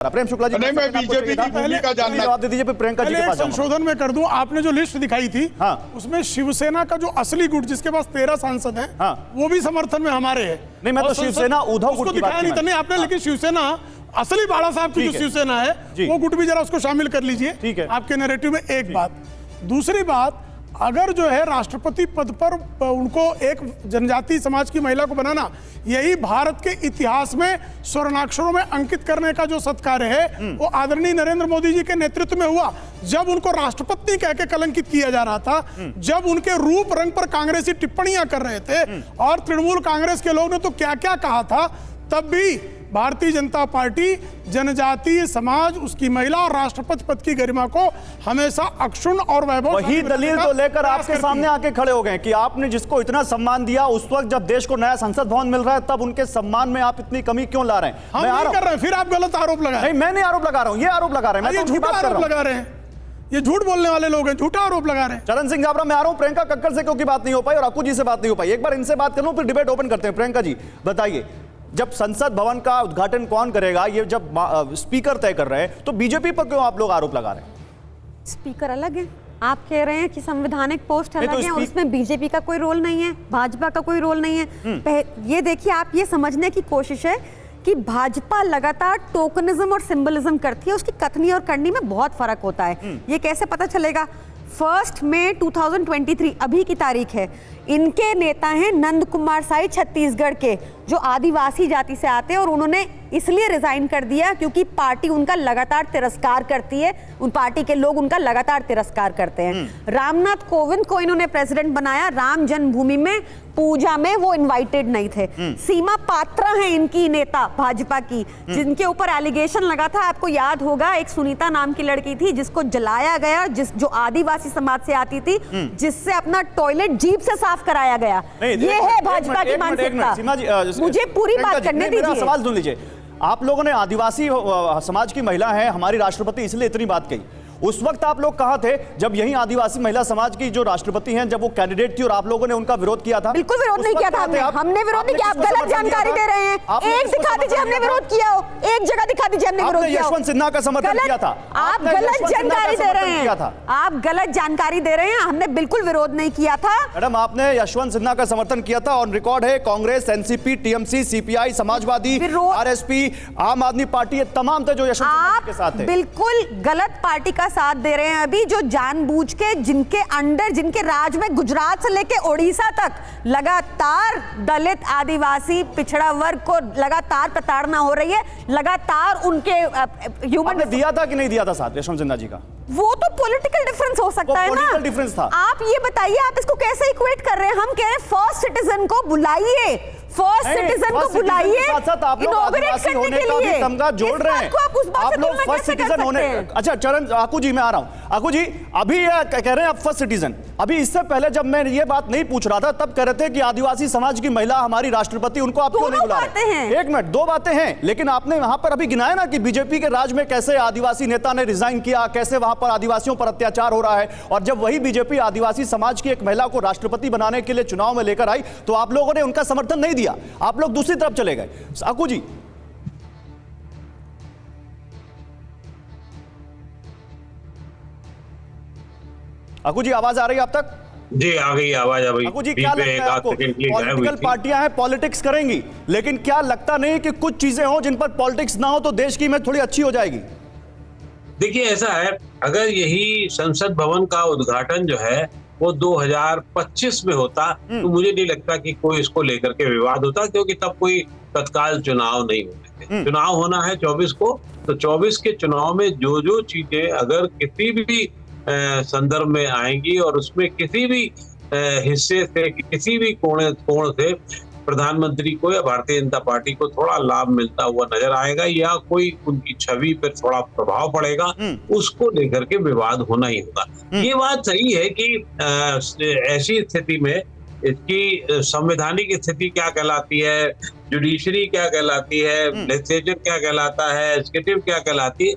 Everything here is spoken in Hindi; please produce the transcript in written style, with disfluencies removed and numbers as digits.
प्रेम शुक्ला जी, नहीं, मैं बीजेपी की भूमिका जानना जवाब दे दीजिए, फिर प्रियंका जी के पास जाऊंगा। संशोधन में कर दूं, आपने जो लिस्ट दिखाई थी हाँ। उसमें शिवसेना का जो असली गुट जिसके पास 13 सांसद हैं, हाँ। वो भी समर्थन में हमारे हैं। नहीं, मैं तो और संसद- शिवसेना उद्धव उसको गुट की बात दिखाया नहीं था, नहीं आपने, लेकिन शिवसेना असली बाला साहब की ठीक जो है। शिवसेना है जी। वो गुट भी जरा उसको शामिल कर लीजिए ठीक है। आपके नैरेटिव में। एक बात, दूसरी बात, अगर जो है राष्ट्रपति पद पर उनको एक जनजातीय समाज की महिला को बनाना, यही भारत के इतिहास में स्वर्णाक्षरों में अंकित करने का जो सत्कार है वो आदरणीय नरेंद्र मोदी जी के नेतृत्व में हुआ। जब उनको राष्ट्रपति कह के कलंकित किया जा रहा था, जब उनके रूप रंग पर कांग्रेसी टिप्पणियां कर रहे थे और तृणमूल कांग्रेस के लोग ने तो क्या क्या कहा था, तब भी भारतीय जनता पार्टी जनजातीय समाज, उसकी महिला और राष्ट्रपति पद की गरिमा को हमेशा अक्षुण्ण और वैभव वही दलील तो लेकर आपके सामने आके खड़े हो गए कि आपने जिसको इतना सम्मान दिया, उस वक्त जब देश को नया संसद भवन मिल रहा है, तब उनके सम्मान में आप इतनी कमी क्यों ला रहे हैं? हम नहीं कर रहे हैं, फिर आप गलत आरोप लगा रहे हैं। नहीं, मैं नहीं आरोप लगा रहा हूं, ये आरोप लगा रहे हैं। मैं ये तो उनकी झूठा बात कर आरोप रहा हूं। लगा रहे हैं, ये झूठ बोलने वाले लोग हैं, झूठा आरोप लगा रहे हैं। चरण सिंह जाबरा, मैं आ रहा हूं, प्रियंका कक्कड़ से क्योंकि बात नहीं हो पाई और अक्कू जी से बात नहीं हो पाई। एक बार इनसे बात कर लूं, फिर डिबेट ओपन करते हैं। प्रियंका जी बताइए, जब संसद भवन का उद्घाटन कौन करेगा, ये जब स्पीकर तय कर रहे हैं, तो बीजेपी पर क्यों आप लोग आरोप लगा रहे हैं? स्पीकर अलग है, आप कह रहे हैं कि संवैधानिक पोस्ट नहीं, अलग तो है और उसमें बीजेपी का कोई रोल नहीं है, भाजपा का कोई रोल नहीं है। ये देखिए, आप ये समझने की कोशिश है कि भाजपा लगातार टोकनिज्म और सिंबलिज्म करती है, उसकी कथनी और करनी में बहुत फर्क होता है। ये कैसे पता चलेगा? 1 मई 2023 अभी की तारीख है। इनके नेता हैं नंद कुमार साई, छत्तीसगढ़ के, जो आदिवासी जाति से आते हैं और उन्होंने इसलिए रिजाइन कर दिया क्योंकि पार्टी उनका लगातार तिरस्कार करती है, उन पार्टी के लोग उनका लगातार तिरस्कार करते हैं। रामनाथ कोविंद को इन्होंने प्रेसिडेंट बनाया, राम जन्मभूमि में पूजा में वो इनवाइटेड नहीं थे। सीमा पात्रा है इनकी नेता भाजपा की, जिनके ऊपर एलिगेशन लगा था, आपको याद होगा, एक सुनीता नाम की लड़की थी जिसको जलाया गया, जो आदिवासी समाज से आती थी, जिससे अपना टॉयलेट जीप से साफ कराया गया। ये है भाजपा की मानसिकता। मुझे पूरी बात करने दीजिए। सवाल सुन लीजिए। आप लोगों ने आदिवासी समाज की महिला है हमारी राष्ट्रपति, इसलिए इतनी बात कही। उस वक्त आप लोग कहाँ थे जब यही आदिवासी महिला समाज की जो राष्ट्रपति हैं, जब वो कैंडिडेट थी और आप लोगों ने उनका विरोध किया था? बिल्कुल विरोध नहीं किया था हमने विरोध नहीं किया। आप गलत जानकारी दे रहे हैं। एक दिखा दीजिए हमने विरोध किया हो, एक जगह दिखा दीजिए हमने विरोध किया हो। यशवंत सिन्हा का समर्थन किया था। आप गलत जानकारी दे रहे हैं, आप गलत जानकारी दे रहे हैं। हमने बिल्कुल विरोध नहीं किया था। मैडम, आपने यशवंत सिन्हा का समर्थन किया था, ऑन रिकॉर्ड है। Congress, NCP, TMC, CPI, Samajwadi, RSP, आम आदमी पार्टी, ये तमाम थे जो यशवंत सिन्हा के साथ थे। बिल्कुल गलत पार्टी का साथ दे रहे हैं अभी, जो जानबूझ के, जिनके अंडर, जिनके राज में गुजरात से लेके ओडिशा तक लगातार दलित, आदिवासी, पिछड़ा वर्ग को लगातार प्रताड़ना हो रही है, लगातार उनके ह्यूमन दिया था कि नहीं दिया था साथ यशवंत सिन्हा जी का? वो तो पॉलिटिकल डिफरेंस हो सकता है ना। डिफरेंस था। आप ये बताइए, आप इसको कैसे इक्वेट कर रहे हैं? हम कह रहे हैं फर्स्ट सिटीजन को बुलाइए, फर्स्ट सिटीजन को बुलाइए, इनॉग्रेट करने के लिए तमगा जोड़ रहे हैं। आप लोग फर्स्ट सिटीजन होने। अच्छा चरण, आकू जी मैं आ रहा हूं। आकू जी, अभी कह रहे हैं आप फर्स्ट सिटीजन, अभी इससे पहले जब मैं ये बात नहीं पूछ रहा था तब कह रहे थे कि आदिवासी समाज की महिला हमारी राष्ट्रपति, उनको आप क्यों नहीं बुला रहे? एक मिनट, दो बातें हैं, लेकिन आपने वहां पर अभी गिनाया ना कि बीजेपी के राज में कैसे आदिवासी नेता ने रिजाइन किया, कैसे वहां पर आदिवासियों पर अत्याचार हो रहा है, और जब वही बीजेपी आदिवासी समाज की एक महिला को राष्ट्रपति बनाने के लिए चुनाव में लेकर आई तो आप लोगों ने उनका समर्थन नहीं दिया, आप लोग दूसरी तरफ चले गए। आकू जी, आकू जी आवाज आ रही है आप तक? जी आ गई आवाज, आ गई। आकू जी, क्या लगता है आपको? पॉलिटिकल पार्टियां हैं, पॉलिटिक्स करेंगी, लेकिन क्या लगता नहीं कि कुछ चीजें हो जिन पर पॉलिटिक्स ना हो तो देश की इमेज थोड़ी अच्छी हो जाएगी? देखिए, ऐसा है, अगर यही संसद भवन का उद्घाटन जो है वो 2025 में होता तो मुझे नहीं लगता कि कोई इसको लेकर के विवाद होता, क्योंकि तब कोई तत्काल चुनाव नहीं होते थे। चुनाव होना है 24 को, तो 24 के चुनाव में जो जो चीजें अगर किसी भी संदर्भ में आएंगी और उसमें किसी भी हिस्से से, किसी भी कोण से प्रधानमंत्री को या भारतीय जनता पार्टी को थोड़ा लाभ मिलता हुआ नजर आएगा या कोई उनकी छवि पर थोड़ा प्रभाव पड़ेगा, उसको लेकर के विवाद होना ही होगा। ये बात सही है कि ऐसी स्थिति में इसकी संवैधानिक स्थिति क्या कहलाती है, जुडिशरी क्या कहलाती है, लेजिस्लेचर क्या कहलाता है, एग्जीक्यूटिव क्या कहलाती है,